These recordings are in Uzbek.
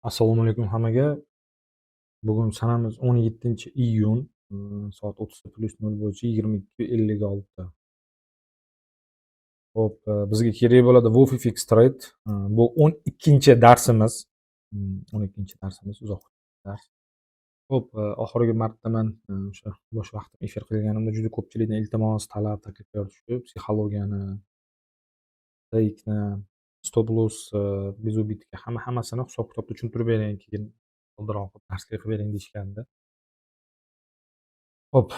Assalomu alaykum hammaga. Bugun sanamiz 17-iyun, soat 30:00 bo'yicha 22:56. Xo'p, bizga kerak bo'ladi Wofifix Trade. Bu 12-darsimiz. 12-darsimiz, uzoq dars. Xo'p, oxirgi marta men o'sha bo'sh vaqtim efir qilganimda juda ko'pchilikdan iltimos, talab, takliflar tushib, psixologiyani, TX stop loss, bezubitga hammasini hisob-kitobda tushuntirib bering, keyin oldinroq darsga qilib bering deyishgandi. Xo'p,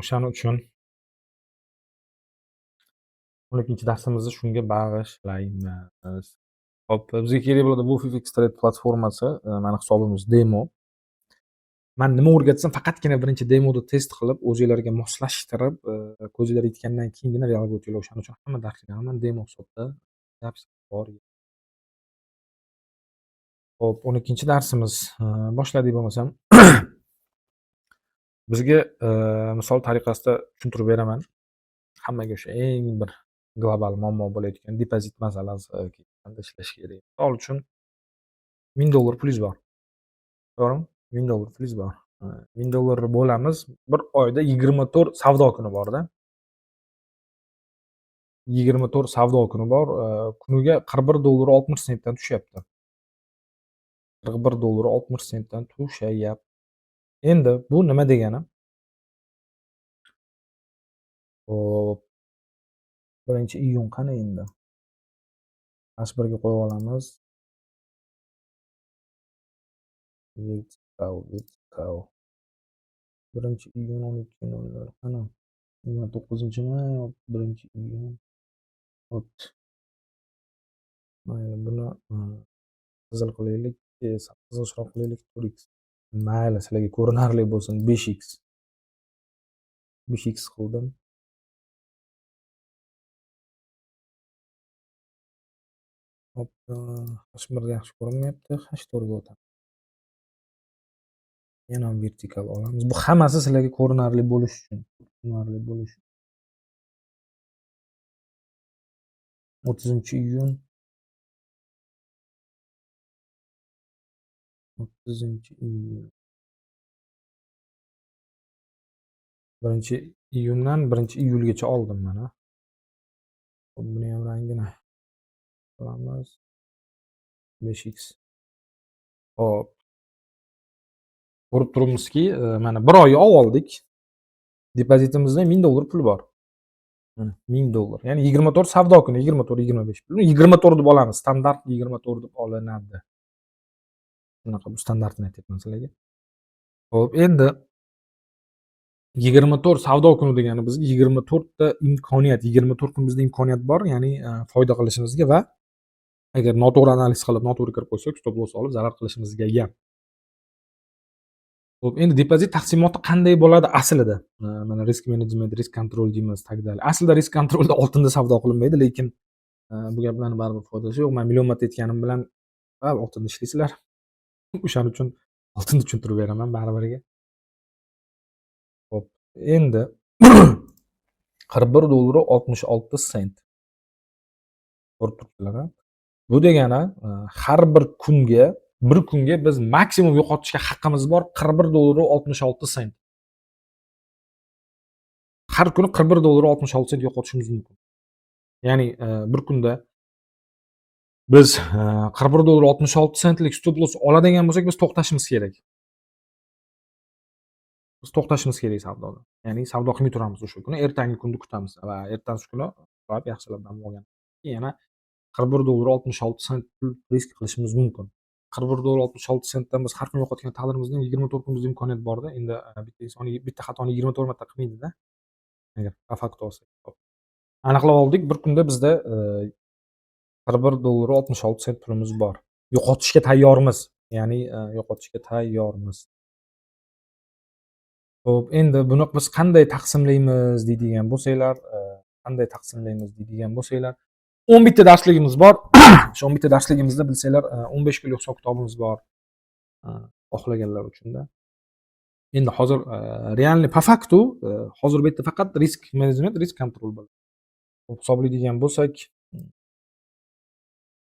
o'shaning uchun 12-darsimizni shunga bag'ishlaymiz. Xo'p, bizga kerak bo'ladi Wofifix Trade platformasi. Mani hisobimiz demo. Men nima o'rgatsam, faqatgina birinchi demoda test qilib, o'zinglarga moslashtirib, ko'zinglar yetgandan keyingina realga o'tinglar. O'shaning uchun hamma darslarni demo hisobda bor. Xo'p, 12-darsimiz. Boshladik bo'lmasam. Bizga misol tariqasida tushuntirib beraman. Hammaga o'sha eng bir global muammo bo'layotgan depozit masalasi qanday ishlash kerak. Misol uchun $1000 pulingiz bor. To'g'rimi? $1000 pulingiz bor. $1000 bo'lamiz. Bir oyda 24 savdo kuni borda. 24 savdo kuni bor. Kuniga $41.60 dan tushyapti. $41.60 dan tushayapti. Endi bu nima degani? Xo'p, 1-iyun qani endi? H1 ga qo'yib olamiz. Let's go. 1-iyun 12:00 qani? 29-may, 1-iyun. Hop. Mayli, buni qizil qilaylik, qizilroq qilaylik 4x. Mayli, sizlarga ko'rinarli bo'lsin 5x. 5x qildim. Hop, H1 yaxshi ko'rinmayapti. H4 ga o'tamiz. Yana ham vertikal olamiz. Bu hammasi sizlarga ko'rinarli bo'lish uchun. 30-iyun. 30-iyun. 1-iyundan 1-iyulgacha oldim mana. Buni ham rangini qilamiz. 5x. Hop. Ko'rib turibmizki, mana 1 oy oldik. Depozitimizda $1000 pul bor. Mana $1000. Ya'ni 24 savdo kuni, 24-25 pul. 24 deb olamiz. Standart 24 deb olinadi. Bunaqa bu standartini aytyapman sizlarga. Xo'p, endi 24 savdo kuni degani bizga 24 ta imkoniyat, 24 kun bizda imkoniyat bor, ya'ni foyda qilishimizga va agar noto'g'ri analiz qilib, noto'g'ri kirib qo'ysak, stop loss olib zarar qilishimizga ham. Xo'p, endi depozit taqsimoti qanday bo'ladi aslida? Mana risk management, risk control deymiz, tagdali. Aslida risk controlda oltinda savdo qilinmaydi, lekin bu gaplarni baribir foydasi yo'q. Men million marta aytganim bilan oltinda ishlaysizlar. O'shaning uchun oltinni tushuntirib beraman baribirga. Xo'p, endi $41.66. Ko'rib turibsizlar-a? Bu degani, har bir kunga biz maksimum yo'qotishga haqqimiz bor $41.66. Har kuni $41.66 yo'qotishimiz mumkin. Ya'ni bir kunda biz $41.66lik stop loss oladigan bo'lsak, biz to'xtashimiz kerak. Savdoda. Ya'ni savdo qilmay turamiz o'sha kuni, ertangi kunni kutamiz va ertasi kuni yaxshilab dam olgan. Yana $41.66 pul risk qilishimiz mumkin. $41.66 dan biz har kuni yo'qotgan taqdirimizda 24 kun bizda imkoniyat borda. Endi bitta inson bitta xatoni 24 marta qilmaydi-da. Agar po faktu olsak. Aniqlab oldik, bir kunda bizda $41.66 pulimiz bor. Yo'qotishga tayyormiz. Ya'ni yo'qotishga tayyormiz. Xo'p, endi buni biz qanday taqsimlaymiz deydigan bo'lsanglar, 11 ta darsligimiz bor. Shu 11 ta darsligimizda bilsanglar, 15 kunlik hisob kitobimiz bor. Xohlaganlar uchun-da. Endi hozir realniy po faktu hozir bu yerda faqat risk management, risk control bo'ladi. Hisoblaydigan bo'lsak,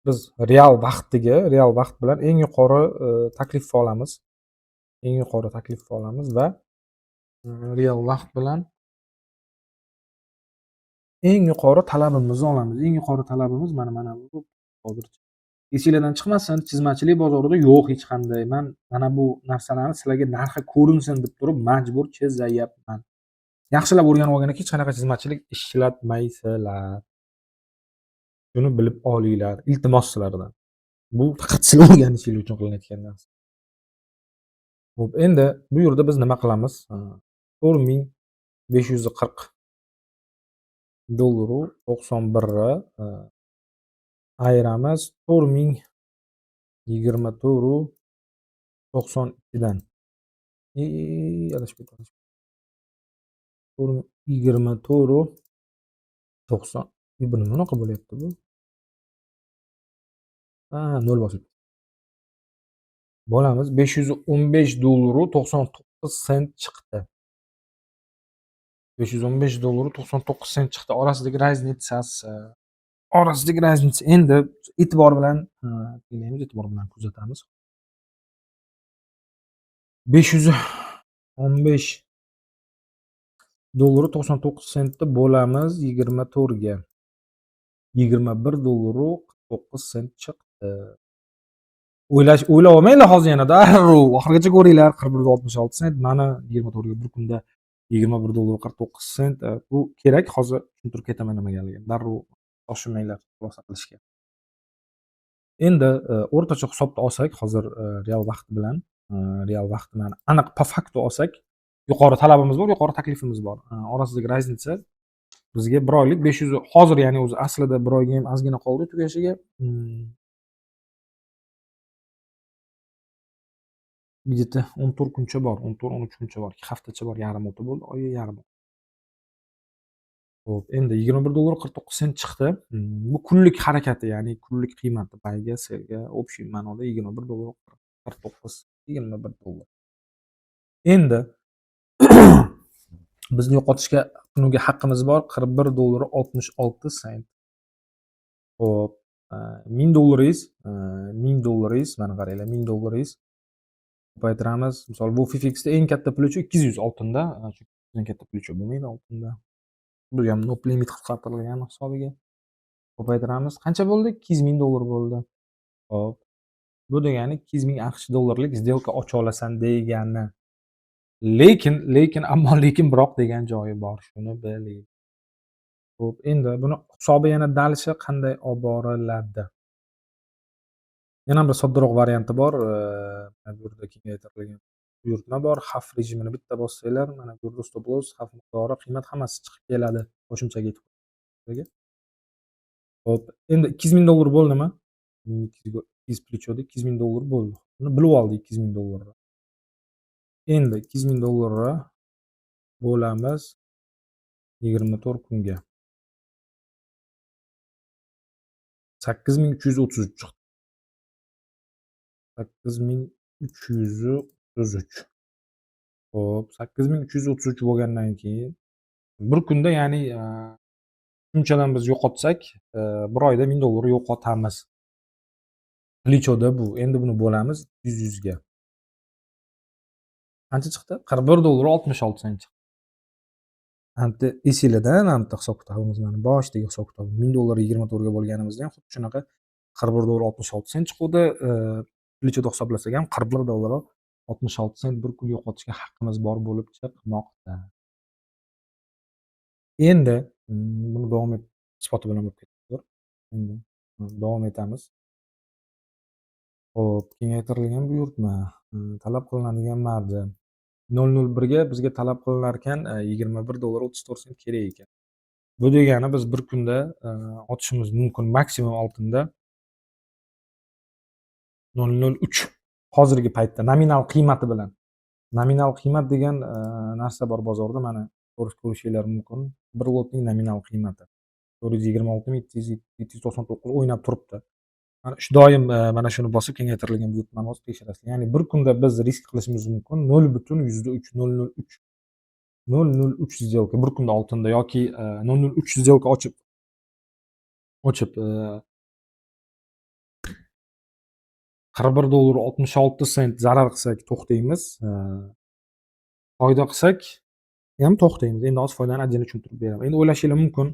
biz real vaqt bilan eng yuqori taklifni olamiz. Eng yuqori taklifni olamiz va real vaqt bilan eng yuqori talabimizni olamiz. Eng yuqori talabimiz mana bu hozircha. Esinglardan chiqmasin, chizmachilik bozorida yo'q hech qanday. Mana bu narsalarni sizlarga narxi ko'rinsin deb turib majbur chizayapman. Yaxshilab o'rganib olgandan keyin hech qanaqa chizmachilik ishlatmaysizlar. Shuni bilib olinglar. Iltimos sizlardan. Bu faqat sizlar o'rganishinglar uchun qilinayotgan narsa. Xo'p, endi bu yerda biz nima qilamiz? 4.540 dollaru 91 ni ayiramiz 4.024.92 dan. Adashib ketdim. 4.24.90. Bu nima unaqa bo'lyapti bu? Ha, 0 bosibdi. Bo'lamiz $515.99 chiqdi. $515.99 chiqdi. Orasidagi razница endi e'tibor bilan tinglaymiz, e'tibor bilan kuzatamiz. $515.99 bo'lamiz 24 ga. $21.49 chiqdi. O'ylab olmanglar hozir yana darrov oxirigacha ko'ringlar. $41.66 mana 24 ga bir kunda $21.49. Bu kerak. Hozir tushuntirib ketaman nimaligini. Darrov shoshilmanglar xulosa qilishga. Endi o'rtacha hisobda olsak, hozir real vaqt bilan aniq po faktu olsak, yuqori talabimiz bor, yuqori taklifimiz bor. Orasidagi razница bizga 1 oylik 500, hozir ya'ni o'zi aslida 1 oyga ham ozgina qoldi tugashiga. Где-то 14 kuncha bor, 14-13 kuncha bor, 2 haftacha bor, yarim o'ta bo'ldi, oyga yarim. Xo'p, endi $21.49 chiqdi. Bu kunlik harakati, ya'ni kunlik qiymati payga, selga, общий ma'noda $21.49, $21. Endi bizni yo'qotishga kuniga haqqimiz bor $41.66. Xo'p, $1000 mana qaranglar, $1000 ko'paytiramiz. Misol bu FFX'da eng katta plyuchi 200 oltinda, eng katta plyuchi bo'lmaydi oltinda. Bu ham not limit qisqartirilgan hisobiga. Ko'paytiramiz. Qancha bo'ldi? $200,000 bo'ldi. Xo'p. Bu degani 200,000 AQSh dollarlik сделка ocha olasan degani. Lekin biroq degan joyi bor. Shuni biling. Xo'p, endi buni hisobi yana dalishi qanday olib boriladi? Yana bir soddaroq varianti bor. Mana bu yerda kengaytirilgan buyurtma bor. Xavf rejimini bitta bossanglar, mana bu yerda stop loss, xavf miqdori, qiymat hammasi chiqib keladi. Qo'shimchaga yetib. Xo'p, endi $200,000 bo'ldimi? 200 plечоda $200,000 bo'ldi. Buni bilib oldik $200,000. Endi $200,000 bo'lamiz 24 kunga. 8.333 chiqdi. 8.333. Xo'p, 8.333 bo'lgandan keyin bir kunda, ya'ni shunchadan biz yo'qotsak, bir oyda $1000 yo'qotamiz. Plечоda bu. Endi buni bo'lamiz 100 ga. Qancha chiqdi? $41.66 chiqdi. Hamda esinglarda hamda hisob kitobimiz mana boshdagi hisob kitob. $1000 24 ga bo'lganimizda ham xuddi shunaqa $41.66 chiquvdi. Plечоda hisoblasak ham $41.66 bir kun yo'qotishga haqqimiz bor bo'lib chiqmoqda. Endi buni davom isboti bilan bo'lib ketdi. Endi davom etamiz. Xo'p, kengaytirilgan buyurtma, talab qilinadigan marja 0.01 ga bizga talab qilinar ekan $21.34 kerak ekan. Bu degani biz bir kunda otishimiz mumkin maksimum oltinda 0.03 hozirgi paytda nominal qiymati bilan. Nominal qiymat degan narsa bor bozorda, mana ko'rishinglar mumkin. Bir lotning nominal qiymati 426.799 o'ynab turibdi. Mana shu doim mana shuni bosib kengaytirilgan buyurtmani bosib tekshirasizlar. Ya'ni bir kunda biz risk qilishimiz mumkin 0.3 сделка bir kunda oltinda yoki 0.3 сделка ochib $41.66 zarar qilsak to'xtaymiz, foyda qilsak ham to'xtaymiz. Endi hozir foydani ajjini tushuntirib beraman. Endi o'ylashinglar mumkin,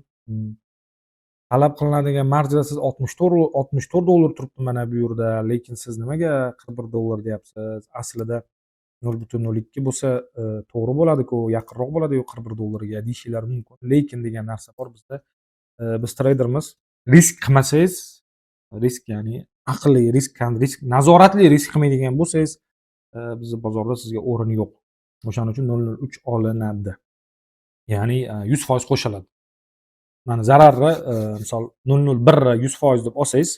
talab qilinadigan marjada siz $64 turibdi mana bu yerda, lekin siz nimaga $41 deyapsiz? Aslida 0.02 bo'lsa, to'g'ri bo'ladi-ku, yaqinroq bo'ladi-ku $41 ga deyishinglar mumkin. Lekin degan narsa bor bizda. Biz treydermiz. Risk qilmasangiz, risk ya'ni aqlli risk nazoratli risk qilmaydigan bo'lsangiz, bizni bozorda sizga o'rin yo'q. O'shaning uchun 0.03 olinadi. Ya'ni 100% qo'shiladi. Mana zararni misol 0.01 100% deb olsangiz,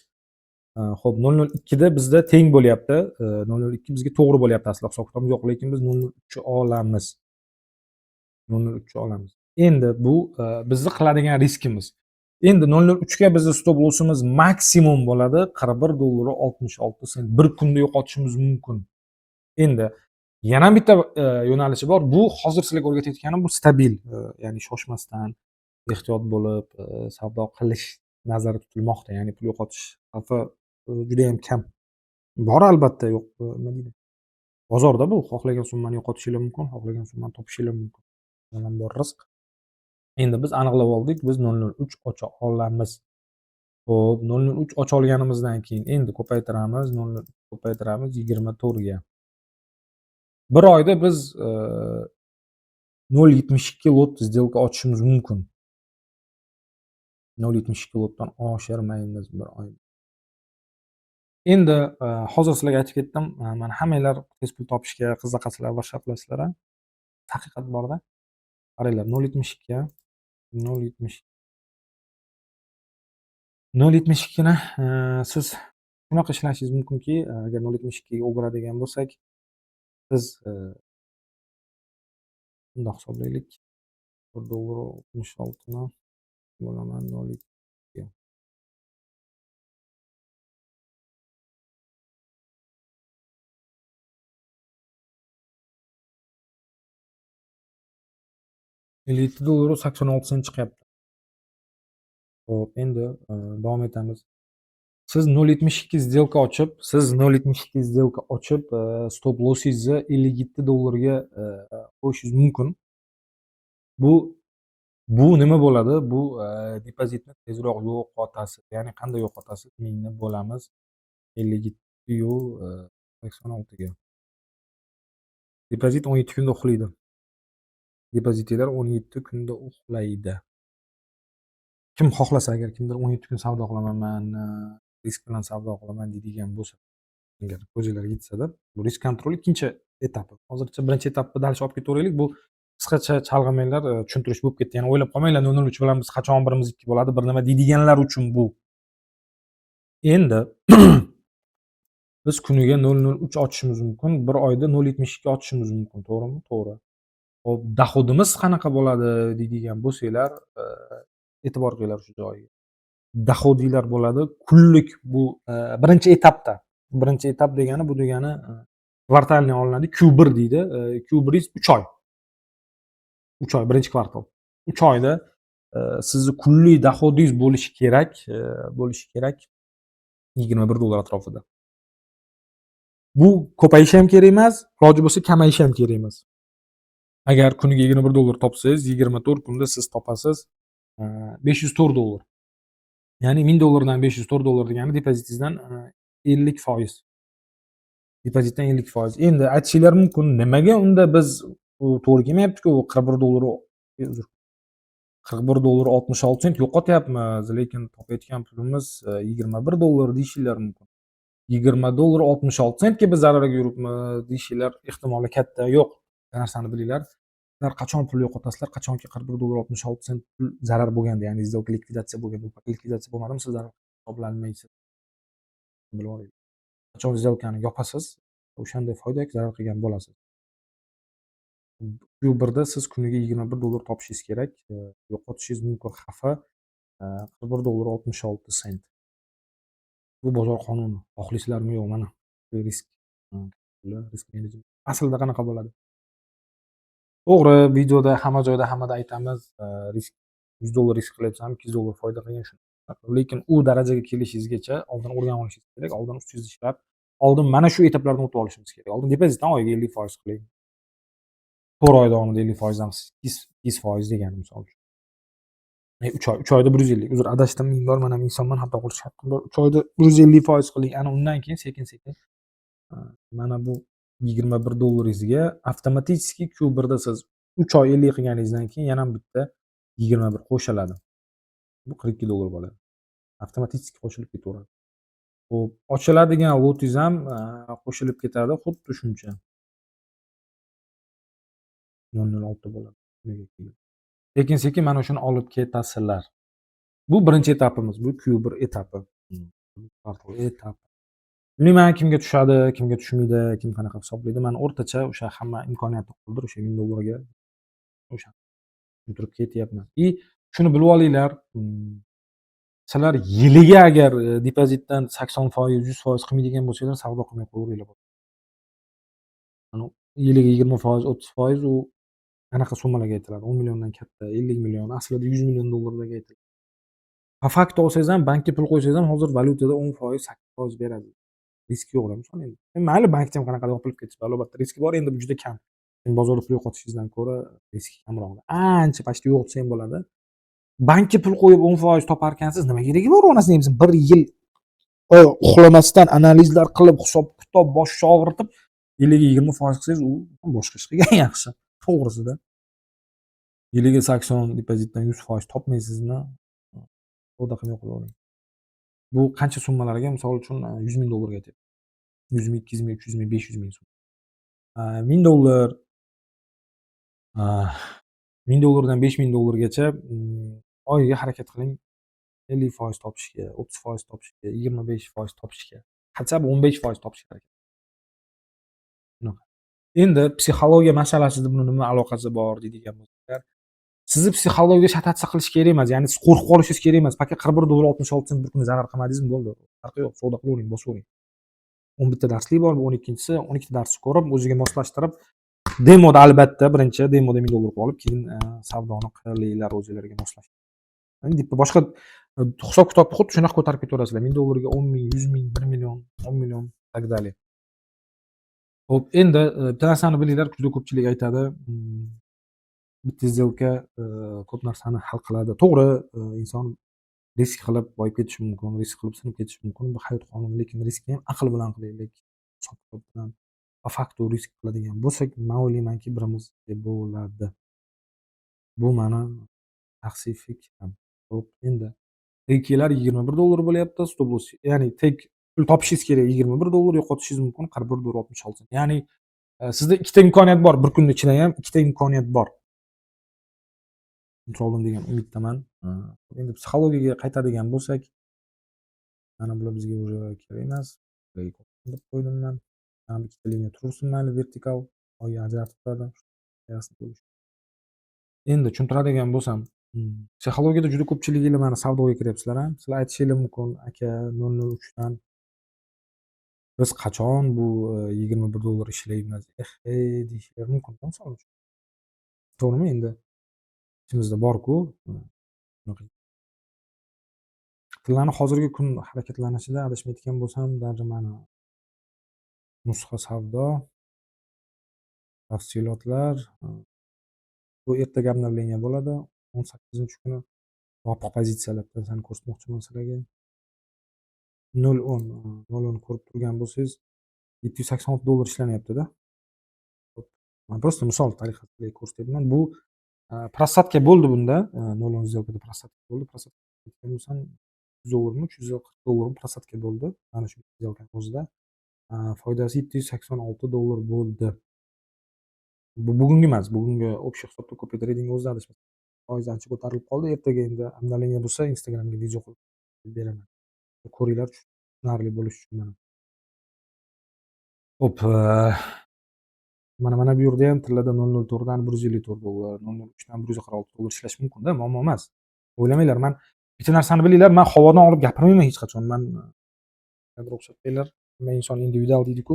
xo'p 0.02 da bizda teng bo'lyapti. 0.02 bizga to'g'ri bo'lyapti aslida hisob-kitobimiz yo'q, lekin biz 0.03 olamiz. 0.03 olamiz. Endi bu bizni qiladigan riskimiz. Endi 0.03 ga bizni stop lossimiz maksimum bo'ladi $41.66. Bir kunda yo'qotishimiz mumkin. Endi yana bitta yo'nalishi bor. Bu hozir sizlarga o'rgatayotganim bu stabil, ya'ni shoshmasdan, ehtiyot bo'lib, savdo qilish nazarda tutilmoqda. Ya'ni pul yo'qotish xavfi juda ham kam. Bor albatta, yo'q nima deydi? Bozorda bu xohlagan summani yo'qotishinglar mumkin, xohlagan summani topishinglar mumkin. Mana bor rizq. Endi biz aniqlab oldik, biz 0.03 ocha olamiz. Xo'p, 0.03 ocha olganimizdan keyin endi ko'paytiramiz, 0.03 ko'paytiramiz 24 ga. Bir oyda biz 0.72 lot сделка ochishimiz mumkin. 0.72 lotdan oshirmaymiz bir oyda. Endi hozir sizlarga aytib ketdim, mana hammanglar tez pul topishga qiziqasizlar va shart qilasizlar. Haqiqat borda. Qaranglar 0.72 0.72 ni siz shunaqa ishlashingiz mumkinki, agar 0.72 ga o'giradigan bo'lsak, siz bundoq hisoblaylik. $1.66 ni bo'laman 0.2 ga. $57.86 chiqyapti. Xo'p, endi davom etamiz. Siz 0.72 сделка ochib, stop lossingizni $57 ga qo'yishingiz mumkin. Bu nima bo'ladi? Bu depozitni tezroq yo'qotasiz. Ya'ni qanday yo'qotasiz? Mingni bo'lamiz 57.86 ga. Depozit 17 kunda uxlaydi. Depozitlar 17 kunda uxlaydi. Kim xohlasa agar kimdir 17 kun savdo qilaman men, risk bilan savdo qilaman deydigan bo'lsa, agar ko'zinglarga yetsa-da, bu risk kontrol ikkinchi etapi. Hozircha birinchi etapni dalish olib ketaveraylik. Bu qisqacha chalg'imanglar, tushuntirish bo'lib ketdi. Ya'ni o'ylab qolmanglar 0.03 bilan biz qachon birimiz 2 bo'ladi, bir nima deydiganlar uchun bu. Endi biz kuniga 0.03 ochishimiz mumkin, bir oyda 0.72 ochishimiz mumkin, to'g'rimi? To'g'ri. Xo'p, dohodimiz qanaqa bo'ladi deydigan bo'lsanglar, e'tibor qilinglar shu joyiga. Dohodinglar bo'ladi kunlik bu birinchi etapda. Birinchi etap degani bu degani kvartalniy olinadi, Q1 deydi. Q1 3 oy. 3 oy, birinchi kvartal. 3 oyda sizni kunlik dohodingiz bo'lishi kerak, $21 atrofida. Bu ko'payishi ham kerak emas, iloji bo'lsa kamayishi ham kerak emas. Agar kuniga $21 topsangiz, 24 kunda siz topasiz $504. Ya'ni $1000 dan $504 degani depozitingizdan 50%. Depozitdan 50%. Endi aytishinglar mumkin, nimaga unda biz to'g'ri kelmayapti-ku, $41.66 yo'qotyapmiz, lekin topayotgan pulimiz $21 deyishinglar mumkin. $20.66 ga biz zararga yuribmiz deyishinglar ehtimoli katta. Yo'q, bir narsani bilinglar. Sizlar qachon pul yo'qotasizlar, qachonki $41.66 pul zarar bo'lganda, ya'ni сделка likvidatsiya bo'lganda, likvidatsiya bo'lmadimi, siz zarar hisoblanmaysiz. Bilib oling. Qachon сделкani yopasiz, o'shanda foyda yoki zarar qilgan bo'lasiz. Q1da siz kuniga $21 topishingiz kerak. Yo'qotishingiz mumkin xavfi $41.66. Bu bozor qonuni. Xohlaysizlarmi yo'q, mana risk menejment. Aslida qanaqa bo'ladi? To'g'ri, videoda hamma joyda hammada aytamiz, risk $100 risk qilyapsan, $200 foyda qilgan shu. Lekin u darajaga kelishingizgacha oldin o'rganib olishingiz kerak, oldin ustingizda ishlab oldin mana shu etaplardan o'tib olishimiz kerak. Oldin depozitdan oyiga 50% qiling. 4 oy davomida 50% dan 8% degani misol uchun. 3 oyda 150. Uzr, adashdim, ming bor mana insonman, xato qilish haqqim bor. 3 oyda 150% qiling. Ana undan keyin sekin-sekin mana bu $21 avtomatik Q1 da siz 3 oy 50 qilganingizdan keyin yana bitta 21 qo'shiladi. Bu $42 bo'ladi. Avtomatik qo'shilib ketaveradi. Xo'p, ochiladigan lotingiz ham qo'shilib ketadi, xuddi shuncha. 0.06 bo'ladi. Sekin-sekin mana shuni olib ketasizlar. Bu birinchi etapimiz, bu Q1 etapi. Etap. Bilmayman kimga tushadi, kimga tushmaydi, kim qanaqa hisoblaydi. Men o'rtacha o'sha hamma imkoniyatni qoldirib o'sha $1000 ga o'sha tushuntirib ketyapman. Shuni bilib olinglar, sizlar yiliga agar depozitdan 80%, 100% qilmaydigan bo'lsanglar, savdo qilmay qo'yaveringlar. Mana yiliga 20%, 30% u qanaqa summalarga aytiladi? 10 milliondan katta, 50 million, aslida $100 million aytiladi. Po fakti olsangiz ham, bankka pul qo'ysangiz ham hozir valyutada 10%, 8% beradi. Risk yo'q-da misol endi. Mayli bankda ham qanaqadir yopilib ketsa, albatta riski bor, endi bu juda kam. Bozorda pul yo'qotishingizdan ko'ra riski kamroq. Ancha почти yo'q desa ham bo'ladi. Bankka pul qo'yib 10% toparkansiz, nima keragi bor onasini ham 1 yil uxlamasdan analizlar qilib, hisob-kitob boshni og'ritib, yiliga 20% qilsangiz, u boshqa ish qilgan yaxshi. To'g'risida. Yiliga 80 depozitdan 100% topmaysizmi? Savdo qilmay qo'yavering. Bu qancha summalarga, misol uchun $100 ming ga aytaylik. 100 ming, 200 ming, 300 ming, 500 ming so'm. $1000 $1000 dan $5000 gacha oyiga harakat qiling. 50% topishga, 30% topishga, 25% topishga, hatto 15% topishga harakat. Shunaqa. Endi psixologiya masalasida buni nima aloqasi bor deydigan bo'lsak, sizni psixologiya shatatsiya qilish kerak emas. Ya'ni siz qo'rqib qolishingiz kerak emas. Faqat $41.66 bir kunda zarar qilmadingizmi bo'ldi. Farqi yo'q, savdo qilavering, bosavering. 11 ta darslik bor, bu 12-si, 12 ta darsni ko'rib, o'ziga moslashtirib, demoda albatta birinchi demoda $1000 qilib olib, keyin savdoni qilinglar o'zingizlarga moslash. Endi boshqa hisob-kitobni xuddi shunaqa ko'tarib ketaverasizlar. $1000 ga 10 ming, 100 ming, 1 million, 10 million tak dalее. Xo'p, endi bitta narsani bilinglar, juda ko'pchilik aytadi, bitta сделка ko'p narsani hal qiladi. To'g'ri, inson risk qilib boyib ketishi mumkin, risk qilib sinib ketishi mumkin. Bu hayot qonuni, lekin riskni ham aql bilan qilaylik. Hisob-kitob bilan. Po faktu risk qiladigan bo'lsak, men o'ylaymanki, birimizga bo'ladi. Bu meni shaxsiy fikrim. Xo'p, endi teklar $21 bo'lyapti, stop-loss, ya'ni tek pul topishingiz kerak $21, yo'qotishingiz mumkin $41.66. Ya'ni sizda ikkita imkoniyat bor, bir kun ichida ham ikkita imkoniyat bor. Tushuntirib oldim degan umiddaman. Endi psixologiyaga qaytadigan bo'lsak, mana bular bizga уже kerak emas. Qilib qo'ydim men. Mana ikkita liniya tursin, mayli vertikal, oyi ajratib turadi. Endi tushuntiradigan bo'lsam, psixologiyada juda ko'pchiliginglar mana savdoga kiryapsizlar, a? Sizlar aytishingiz mumkin, aka 003 dan biz qachon bu $21 ishlaymiz? Deyishingiz mumkin, misol uchun. To'g'rimi endi? Ichimizda bor-ku, shunaqa. Tillarni hozirgi kun harakatlanishida adashmaydigan bo'lsam, даже mana nusxa savdo, tafsilotlar, bu ertaga обновление bo'ladi. 18-kuni yopiq pozitsiyalardan sani ko'rsatmoqchiman sizlarga. 0.10 ko'rib turgan bo'lsangiz, $786 ishlanyapti-da. Men просто misol tariqasida ko'rsatyapman. Bu prosatka bo'ldi bunda. 0.10 сделкада prosatka bo'ldi. Prosatka bo'lsam $100 $340 prosatka bo'ldi. Mana shu сделкаning o'zida. Foydasi $786 bo'ldi. Bu bugungi emas, bugungi общий hisobda ko'p trading o'zida adashmasam. Foiz ancha ko'tarilib qoldi. Ertaga endi обновление bo'lsa, Instagramga video qilib beraman. Ko'ringlar, tushunarli bo'lishi uchun mana. Xo'p, mana bu yerda ham tillarda 0.04 dan $154, 0.03 dan $146 ishlash mumkin-da, muammo emas. O'ylamanglar, men bitta narsani bilinglar, men havodan olib gapirmayman hech qachon. Men o'xshatmanglar, men inson individual deydi-ku.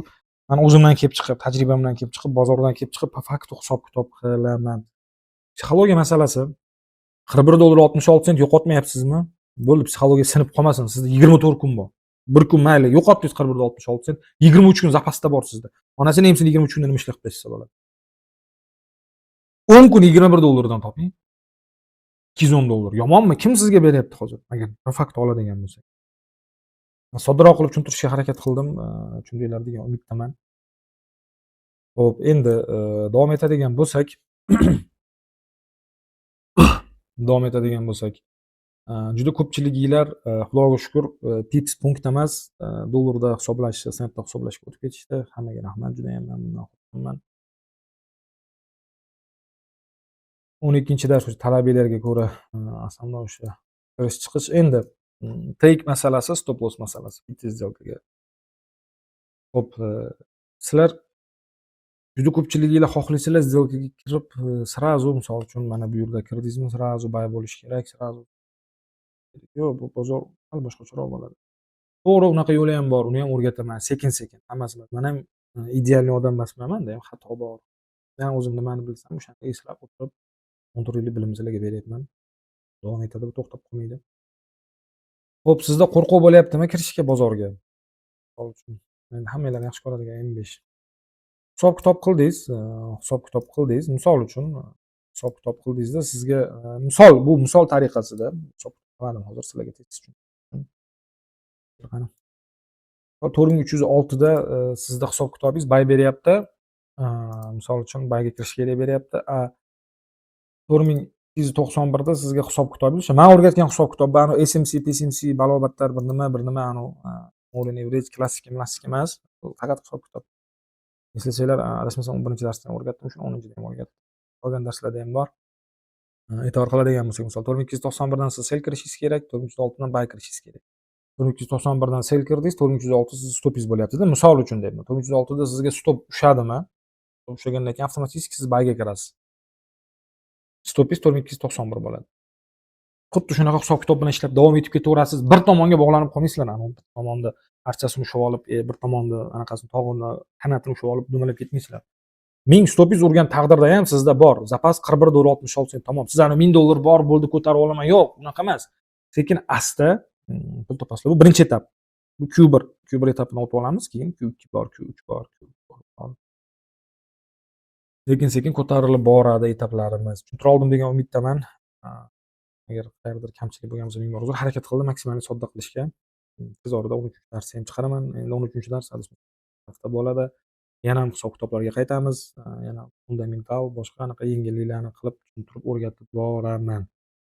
Men o'zimdan kelib chiqib, tajribamdan kelib chiqib, bozordan kelib chiqib, po faktu hisob-kitob qilaman. Psixologiya masalasi. $41.66 yo'qotmayapsizmi? Bo'ldi, psixologiya sinib qolmasin. Sizda 24 kun bor. Bir kun mayli yo'qotdingiz 41.66 sent, 23 kun zapasda bor sizda. Onasini ham sizni 23 kunda nima ishlab bersa bo'ladi. 10 kun $21 dan toping. $210. Yomonmi? Kim sizga beryapti hozir? Agar bir fakt oladigan bo'lsak. Soddaroq qilib tushuntirishga harakat qildim. Tushundinglar degan umiddaman. Xo'p, endi davom etadigan bo'lsak, juda ko'pchiliginglar Xudoga shukr, pips punkt emas, dollarda hisoblashni, sentda hisoblashga o'tib ketishdi. Hammaga rahmat, juda ham mamnunman. 12-dars o'sha talabiylarga ko'ra aslında o'sha kirish chiqish. Endi take masalasi, stop loss masalasi bitta сделкаga. Xo'p, sizlar juda ko'pchiliginglar xohlaysizlar сделкаga kirib, сразу misol uchun mana bu yerda kirdingizmi, сразу buy bo'lishi kerak, сразу yo'q, bu bozor sal boshqacharoq bo'ladi. To'g'ri, unaqa yo'li ham bor, uni ham o'rgataman, sekin-sekin hammasi. Men ham idealniy odam emasman-da, ham xato bor. Men o'zim nimani bilsam, o'shani eslab o'tirib, 14 yillik bilimni sizlarga beryapman. Davom etadi, bu to'xtab qolmaydi. Xo'p, sizda qo'rquv bo'lyaptimi kirishga bozorga? Misol uchun, endi hammanglar yaxshi ko'radigan M5. Hisob-kitob qildingiz, misol uchun hisob-kitob qildingizda sizga bu misol tariqasida hisob qilmadim hozir sizlarga tez uchun. Qani 4306 da sizda hisob-kitobingiz bay beryapti. Misol uchun bayga kirish kerak beryapti. 4291 da sizga hisob-kitobingiz o'sha men o'rgatgan hisob-kitob, bani SMC, TSMC balobatlar bir nima Golden Average klassik emas. Faqat hisob-kitob. Eslasanglar, adashmasam 11-darsdan o'rgatdim, shuni 10-da ham o'rgatdim. Qolgan darslarda ham bor. E'tibor qiladigan bo'lsak, misol 4291 dan siz sell kirishingiz kerak, 4306 dan buy kirishingiz kerak. 4291 dan sell kirdingiz, 4306 siz stopingiz bo'lyapti-da, misol uchun deyapman. 4306 da sizga stop ushadimi? Ushagandan keyin avtomatik siz buyga kirasiz. Stopingiz 4291 bo'ladi. Xuddi shunaqa hisob-kitob bilan ishlab davom etib ketaverasiz. Bir tomonga bog'lanib qolmaysizlar, bir tomonda archasini ushlab olib, bir tomonda anaqasini tog'ini, qanotini ushlab olib dumalab ketmaysizlar. 1000 stopingiz urgan taqdirda ham sizda bor. Zapas $41.66 sent. Tamom. Siz $1000 bor, bo'ldi, ko'tarib olaman. Yo'q, unaqa emas. Sekin asta pul topasizlar. Bu birinchi etap. Bu Q1 etapini o'tib olamiz, keyin Q2 bor, Q3 bor, Q4 bor. Sekin-sekin ko'tarilib boradi etaplarimiz. Tushuntira oldim degan umiddaman. Agar qayerdir kamchilik bo'lgan bo'lsa, ming bor uzr. Harakat qildim maksimal sodda qilishga. Tez orada 13-darsni ham chiqaraman. Endi 13-dars hafta bo'ladi. Yana ham hisob-kitoblarga qaytamiz. Yana fundamental boshqa anaqa yengilliklarni qilib tushuntirib o'rgatib boraman.